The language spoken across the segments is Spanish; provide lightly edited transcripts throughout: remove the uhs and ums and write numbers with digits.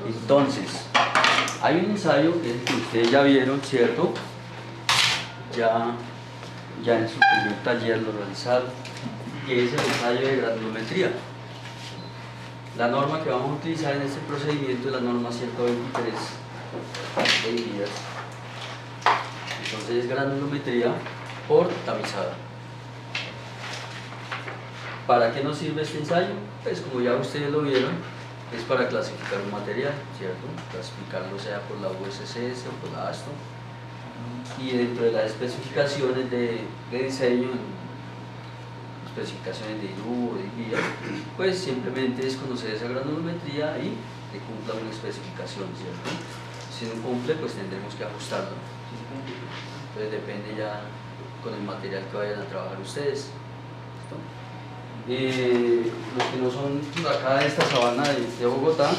Entonces, hay un ensayo que es el que ustedes ya vieron, ¿cierto? Ya en su primer taller lo realizaron, que es el ensayo de granulometría. La norma que vamos a utilizar en este procedimiento es la norma 123 de Díaz. Entonces es granulometría por tamizada. ¿Para qué nos sirve este ensayo? Pues como ya ustedes lo vieron, es para clasificar un material, ¿cierto? Clasificarlo sea por la USCS o por la ASTO. Y dentro de las especificaciones de diseño, especificaciones de IRU o de guía, pues simplemente es conocer esa granulometría y que cumpla una especificación, ¿cierto? Si no cumple, pues tendremos que ajustarlo. Entonces depende ya con el material que vayan a trabajar ustedes. Los que no son acá de esta sabana de Bogotá,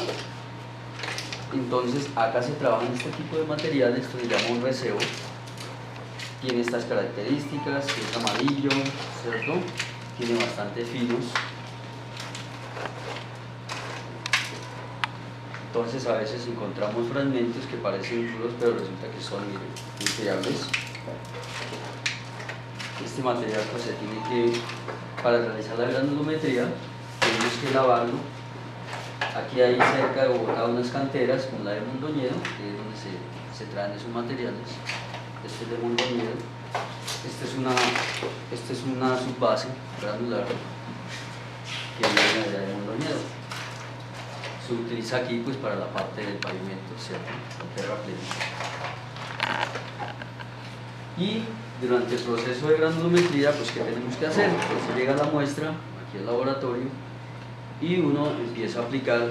entonces acá se trabajan este tipo de materiales, esto se llama un recebo. Tiene estas características, que es amarillo, ¿cierto? Tiene bastante finos. Entonces a veces encontramos fragmentos que parecen duros, pero resulta que son inferiores. Este material pues se tiene que, para realizar la granulometría, tenemos que lavarlo. Aquí hay cerca de Bogotá unas canteras, como la de Mondoñedo, que es donde se traen esos materiales. Este es de Mondoñedo. Esta es una subbase granular que viene allá de Mondoñedo. Se utiliza aquí pues para la parte del pavimento, ¿cierto? La terraplén. Y durante el proceso de granulometría, pues ¿qué tenemos que hacer? Pues se llega la muestra aquí al laboratorio y uno empieza a aplicar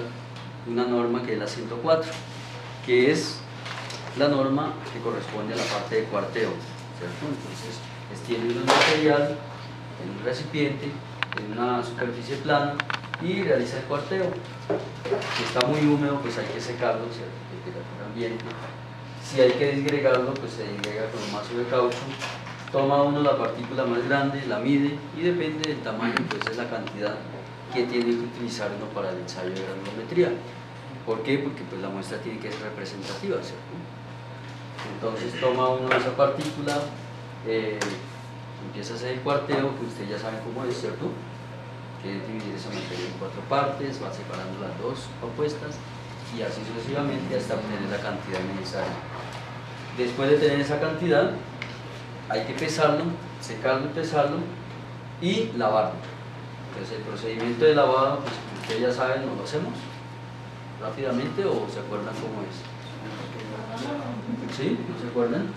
una norma que es la 104, que es la norma que corresponde a la parte de cuarteo, ¿cierto? Entonces, extiende un material en un recipiente, en una superficie plana y realiza el cuarteo. Si está muy húmedo, pues hay que secarlo, ¿cierto? Temperatura ambiente. Si hay que disgregarlo, pues se disgrega con un mazo de caucho. Toma uno la partícula más grande, la mide y depende del tamaño, pues es la cantidad que tiene que utilizar uno para el ensayo de granulometría. ¿Por qué? Porque pues la muestra tiene que ser representativa, ¿cierto? Entonces toma uno esa partícula, empieza a hacer el cuarteo, que ustedes ya saben cómo es, ¿cierto? Que es dividir esa materia en 4 partes, va separando las 2 compuestas y así sucesivamente hasta obtener la cantidad necesaria. Después de tener esa cantidad, hay que pesarlo, secarlo y pesarlo y lavarlo. Entonces el procedimiento de lavado, pues ustedes ya saben, ¿no lo hacemos rápidamente o se acuerdan cómo es? ¿Sí? ¿No se acuerdan?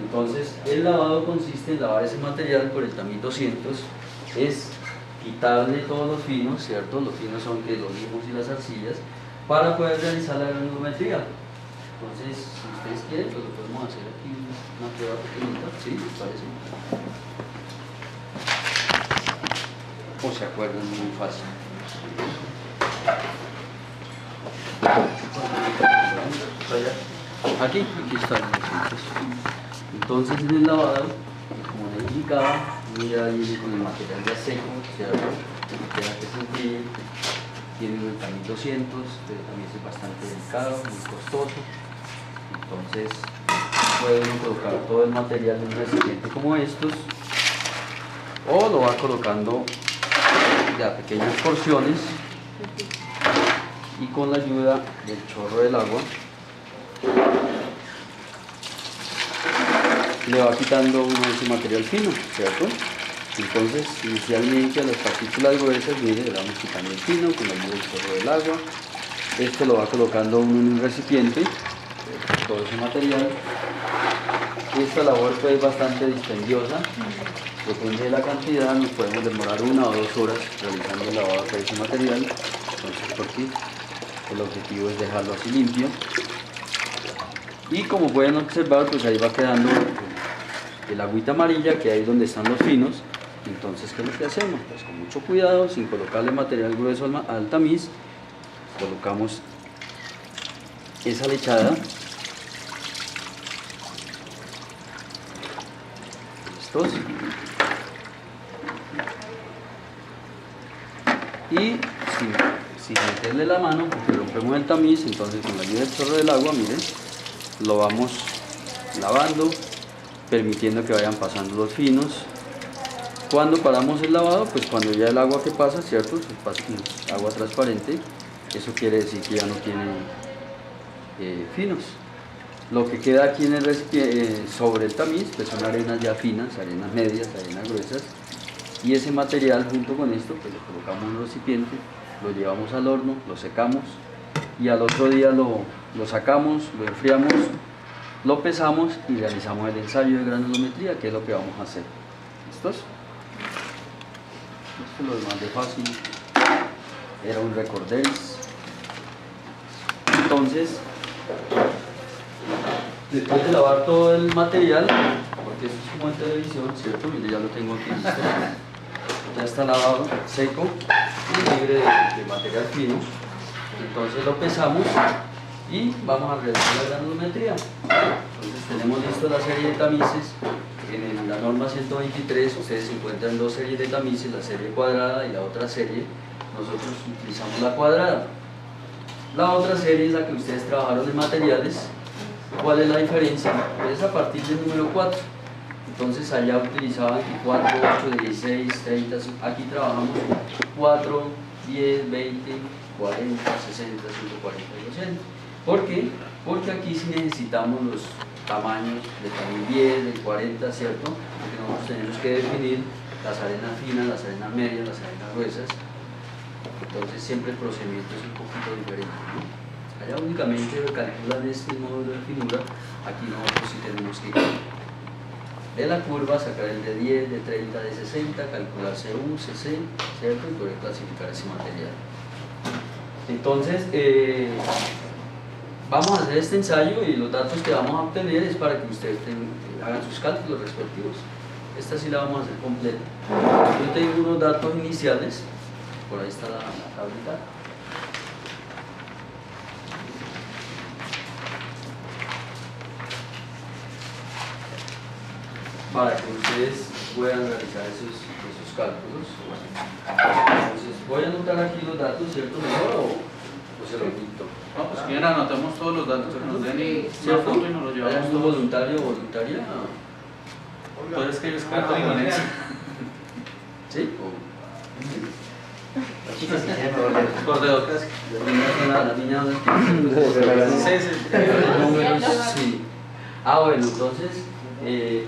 Entonces el lavado consiste en lavar ese material por el tamiz 200, es quitarle todos los finos, ¿cierto? Los finos son que los limos y las arcillas, para poder realizar la granulometría. Entonces, si ustedes quieren, pues lo podemos hacer aquí una prueba pequeñita, ¿sí? ¿Les parece? O se acuerdan, muy fácil. Aquí están. Entonces en el lavado, como les indicaba, uno ya viene con el material ya seco, ¿cierto? Queda que se enfríe, tiene un tamiz 200, pero también es bastante delicado, muy costoso. Entonces puede uno colocar todo el material en un recipiente como estos, o lo va colocando de a pequeñas porciones y con la ayuda del chorro del agua le va quitando uno ese material fino, ¿cierto? Entonces inicialmente a las partículas gruesas, mire, le vamos quitando el fino con la ayuda del chorro del agua. Esto lo va colocando uno en un recipiente, todo ese material. Esta labor pues, es bastante dispendiosa, depende de la cantidad, nos podemos demorar 1 o 2 horas realizando el lavado de ese material. Entonces porque el objetivo es dejarlo así limpio. Y como pueden observar, pues ahí va quedando el agüita amarilla que ahí es donde están los finos. Entonces, ¿qué es lo que hacemos? Pues con mucho cuidado, sin colocarle material grueso al tamiz, colocamos esa lechada. ¿Listos? Y sin meterle la mano, porque lo rompemos el tamiz, entonces con la ayuda del chorro del agua, miren, lo vamos lavando, permitiendo que vayan pasando los finos. Cuando paramos el lavado, pues cuando ya el agua que pasa, ¿cierto? Es agua transparente, eso quiere decir que ya no tiene finos. Lo que queda aquí en el sobre el tamiz, pues son arenas ya finas, arenas medias, arenas gruesas, y ese material junto con esto, pues lo colocamos en un recipiente, lo llevamos al horno, lo secamos, y al otro día lo sacamos, lo enfriamos, lo pesamos y realizamos el ensayo de granulometría, que es lo que vamos a hacer. ¿Listos? Esto es lo más de fácil, era un record days. Entonces, después de lavar todo el material, porque esto es como en televisión, ¿cierto? Mire, ya lo tengo aquí listo, ya está lavado, seco y libre de material fino. Entonces lo pesamos y vamos a realizar la granulometría. Entonces tenemos listo la serie de tamices. En la norma 123 ustedes encuentran dos series de tamices, la serie cuadrada y la otra serie. Nosotros utilizamos la cuadrada. La otra serie es la que ustedes trabajaron en materiales. ¿Cuál es la diferencia? Es a partir del número 4. Entonces allá utilizaban 4, 8, 16, 30, aquí trabajamos 4, 10, 20, 40, 60, 140 y 200. ¿Por qué? Porque aquí sí necesitamos los tamaños de también 10, de 40, ¿cierto? Porque nosotros tenemos que definir las arenas finas, las arenas medias, las arenas gruesas. Entonces siempre el procedimiento es un poquito diferente, ¿no? Allá únicamente calculan este módulo de finura, aquí nosotros sí tenemos que de la curva sacar el de 10, de 30, de 60, calcular CU, CC, ¿cierto? Y poder clasificar ese material. Entonces, vamos a hacer este ensayo y los datos que vamos a obtener es para que ustedes hagan sus cálculos respectivos. Esta sí la vamos a hacer completa. Yo tengo unos datos iniciales, por ahí está la tablita. Para que ustedes puedan realizar esos cálculos. Entonces, voy a anotar aquí los datos, ¿cierto? ¿Mejor o se los dicto? No, pues bien, anotamos todos los datos que nos den y ¿cierto? una foto y nos los llevamos ¿Hay todos. voluntario o voluntaria? Puedes que ellos cargan con eso. ¿Sí? Por dedo casi. La niña Sí, sí. números, sí. Ah, bueno, entonces,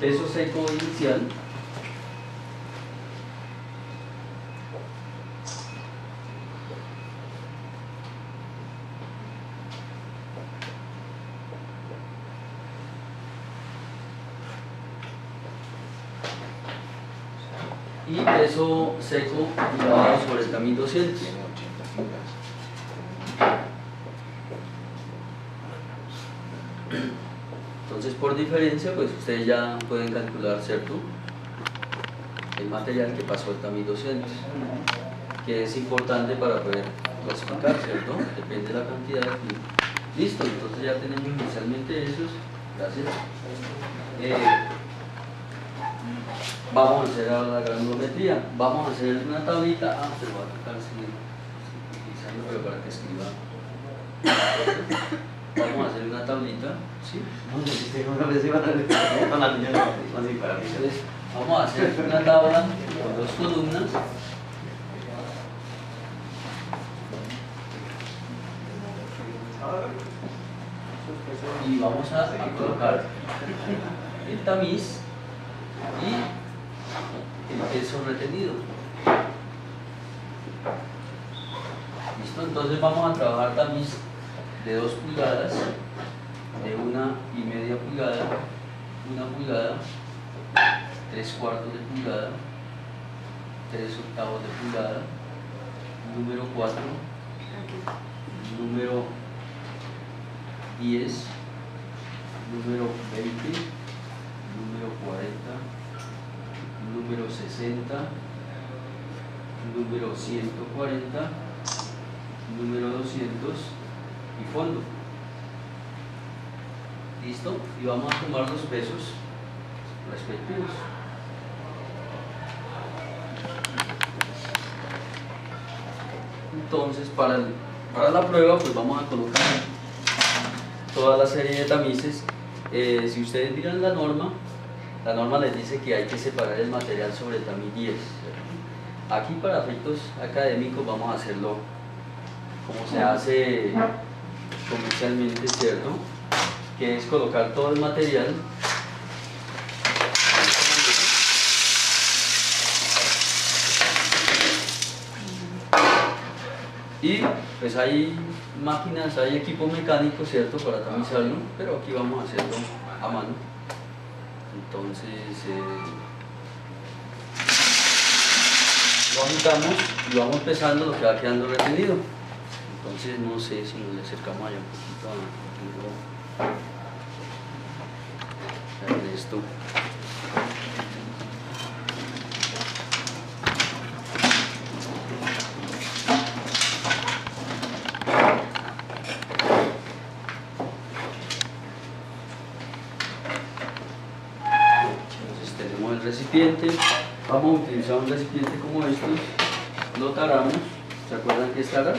peso seco inicial. Y peso seco lavado sobre el tamiz 200. Entonces, por diferencia, pues ustedes ya pueden calcular, ¿cierto?, el material que pasó el tamiz 200, que es importante para poder clasificar, ¿cierto? Depende de la cantidad de flujo. Listo, entonces ya tenemos inicialmente esos. Gracias. Vamos a hacer ahora la granulometría. Vamos a hacer una tablita. Ah, se lo va a tocar utilizando para que escriba. Vamos a hacer una tablita. ¿Sí? Entonces, vamos a hacer una tabla con dos columnas. Y vamos a colocar el tamiz y el peso retenido. ¿Listo? Entonces vamos a trabajar tamiz de 2 pulgadas, de 1,5 pulgada, 1 pulgada, 3/4 de pulgada, 3/8 de pulgada, número 4, número 10, número 20, número 40, número 60, número 140, número 200 y fondo. ¿Listo? Y vamos a tomar los pesos respectivos. Entonces, para el Para la prueba pues vamos a colocar toda la serie de tamices. Si ustedes miran la norma les dice que hay que separar el material sobre el tamiz 10, ¿cierto? Aquí para efectos académicos vamos a hacerlo como se hace comercialmente, ¿cierto? Que es colocar todo el material y pues hay máquinas, hay equipo mecánico, ¿cierto? Para tamizarlo, pero aquí vamos a hacerlo a mano. Entonces lo agitamos y vamos pesando lo que va quedando retenido. Entonces no sé si nos le acercamos allá un poquito a esto. Recipiente, vamos a utilizar un recipiente como estos, lo taramos. ¿Se acuerdan qué es tarar?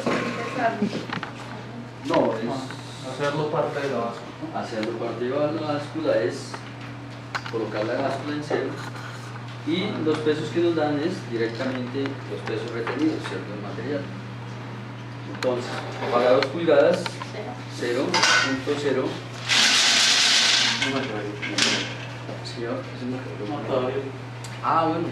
No, es hacerlo parte de la báscula. Hacerlo parte de la báscula es colocar la báscula en cero y los pesos que nos dan es directamente los pesos retenidos, ¿cierto? El material. Entonces, para 2 pulgadas, 0.0. Sí, no, todavía. Ah, bueno.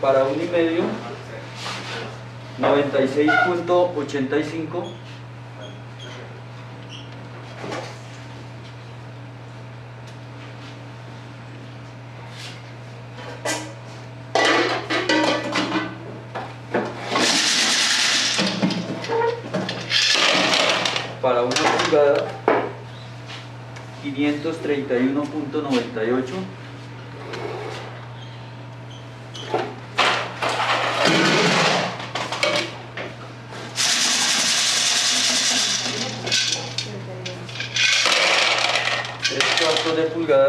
Para 1,5, 96.85. Para 1 pulgada, 531.98. De pulgada,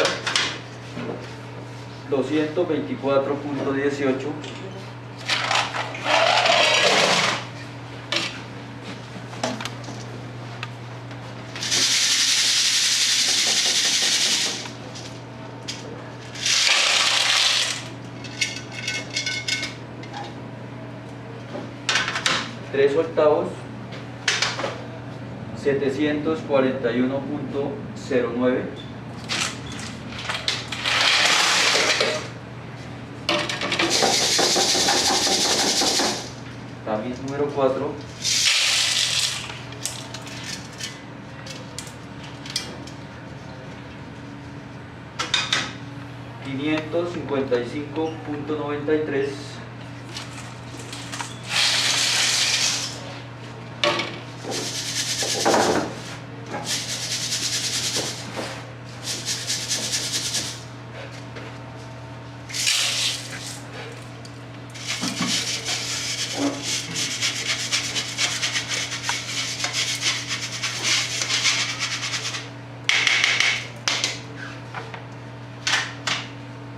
224.18. Tres octavos, 741.09. Tamiz número 4, $555.93.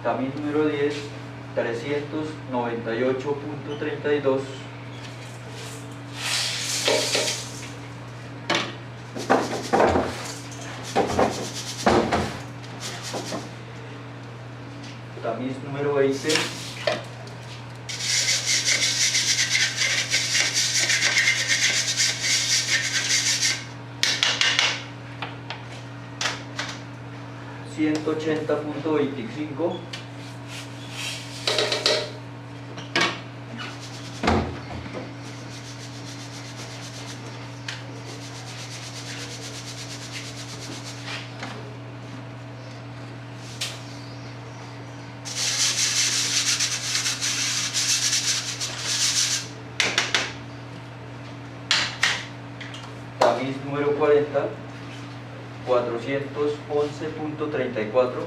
Tamiz número 10, 398.32. Tamiz número 20, 180.25. Tamiz número 40, 411.34.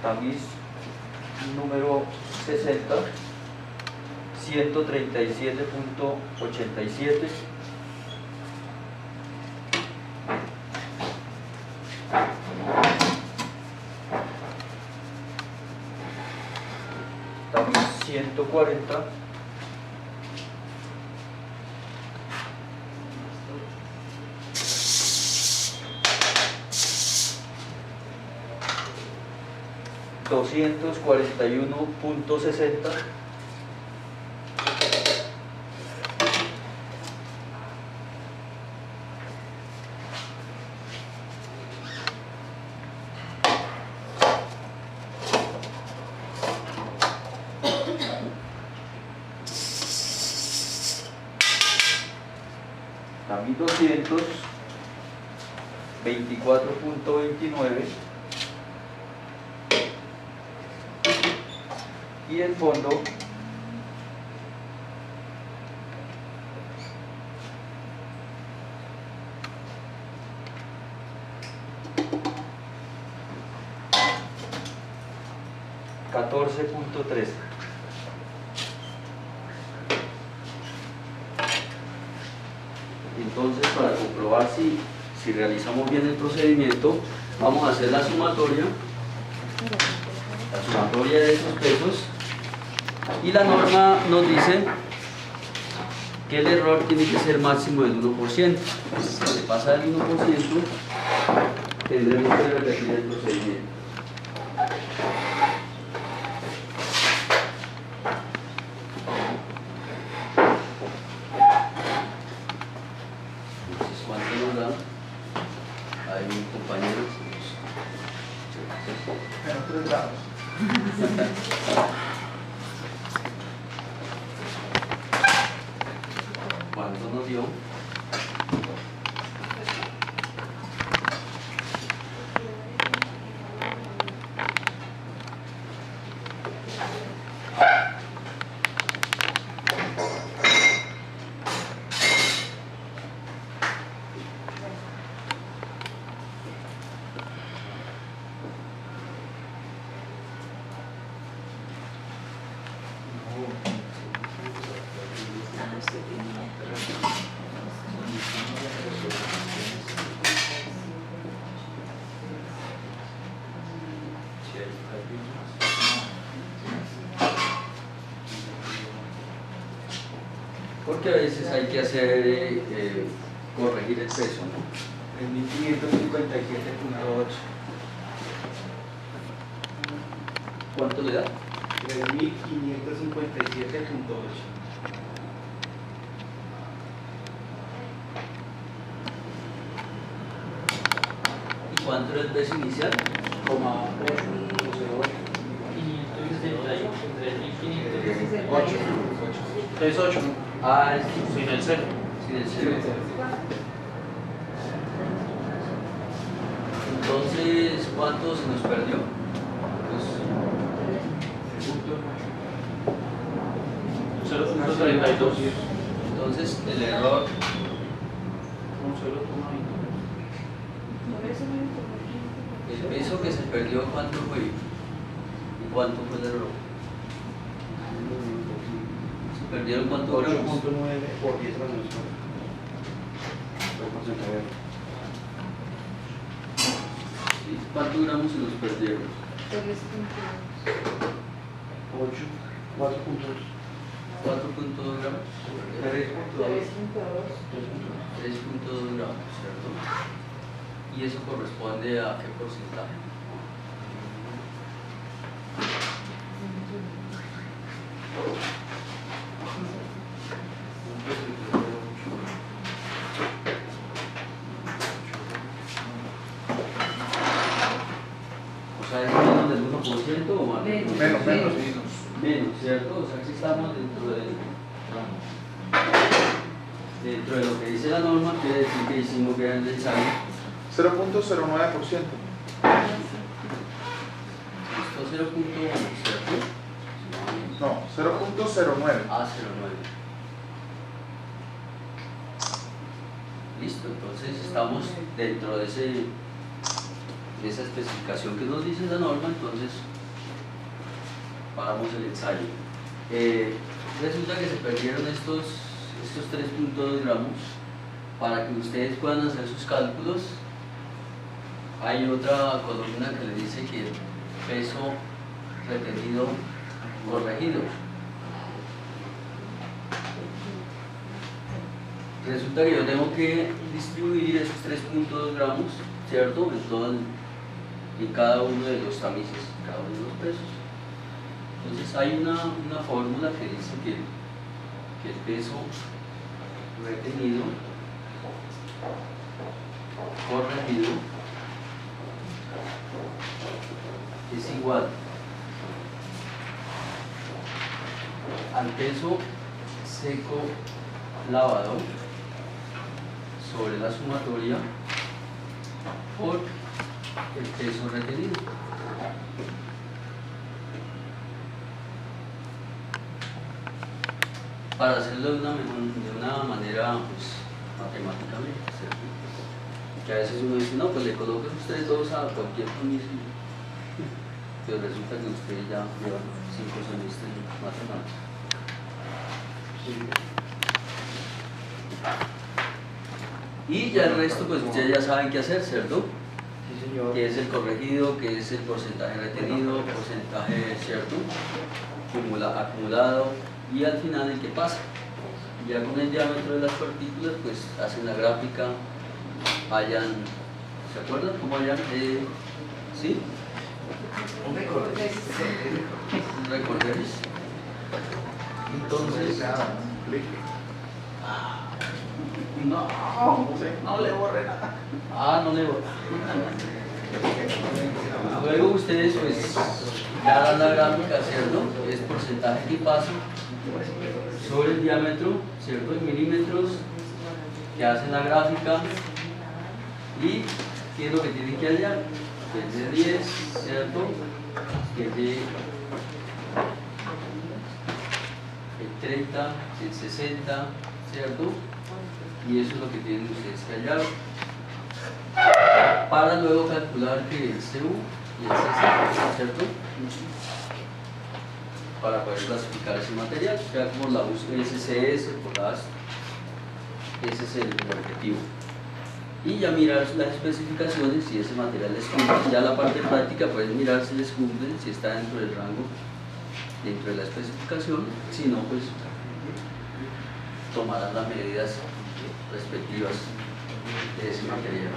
tamiz número 60, 137.87. Tamiz 140. 241.60. También 200, 24.29. Y el fondo 14.13. Entonces, para comprobar si realizamos bien el procedimiento, vamos a hacer la sumatoria de esos pesos, y la norma nos dice que el error tiene que ser máximo del 1%. Si se pasa del 1%, tendremos que repetir el procedimiento. Entonces, ¿cuánto nos da? Hay un compañero. Menos 3 grados. ¿Cuánto nos dio? Porque a veces hay que hacer, corregir el peso, ¿no? 3.557.8. ¿Cuánto le da? 3.557.8. ¿Y cuánto era el peso inicial? 38. Ah, Sin el cero. sin el cero. Entonces, ¿cuánto se nos perdió? Pues, 0.32. entonces, el error, Un 0.20. el peso que se perdió, ¿cuánto fue? ¿Y cuánto fue el error? ¿Se perdieron cuánto gramos? 8.9 por 10 gramos. ¿Sí? ¿Cuántos gramos se nos perdieron? 4.2. 4.2 gramos. 3.2 gramos, ¿cierto? ¿Y eso corresponde a qué porcentaje? O sea, ¿es menos del 1% o más? Menos. Menos, ¿cierto? O sea, que estamos dentro de lo que dice la norma, quiere decir que hicimos bien el ensayo. 0.09%. Esto 0.1, ¿cierto? No, 0.09. A09. Listo, entonces estamos dentro de esa especificación que nos dice la norma, entonces pagamos el ensayo. Resulta que se perdieron estos 3.2 gramos. Para que ustedes puedan hacer sus cálculos, hay otra columna que le dice que el peso retenido corregido. Resulta que yo tengo que distribuir esos 3.2 gramos, ¿cierto? En cada uno de los tamices, cada uno de los pesos. Entonces hay una fórmula que dice que el peso retenido corregido es igual al peso seco lavado sobre la sumatoria por el peso retenido. Para hacerlo de una manera pues, matemáticamente, ¿cierto? Que a veces uno dice, no, pues le colocan ustedes dos a cualquier tamiz, pero resulta que ustedes ya llevan 5 semestres en matemáticas. Y ya el resto, pues ustedes ya saben qué hacer, ¿cierto? Sí, señor. Que es el corregido, que es el porcentaje retenido, porcentaje, ¿cierto? Acumulado, y al final el que pasa. Ya con el diámetro de las partículas, pues hacen la gráfica, ¿se acuerdan cómo hallan? ¿Sí? Un recorrido. Un recorrido. Entonces, No le borré nada. no le borré. Luego ustedes pues ya dan la gráfica, ¿cierto? Es porcentaje que pasa sobre el diámetro, ¿cierto? En milímetros, que hacen la gráfica y qué es lo que tienen que hallar, que es de 10, ¿cierto? Que es de el 30, el 60, ¿cierto? Y eso es lo que tienen ustedes que hallar para luego calcular que el CU y el CC, ¿cierto? Para poder clasificar ese material, ya como la búsqueda SCS, por las, ese es el objetivo. Y ya mirar las especificaciones, si ese material les cumple. Ya la parte práctica pueden mirar si les cumple, si está dentro del rango, dentro de la especificación. Si no, pues tomarán las medidas respectivas de ese material.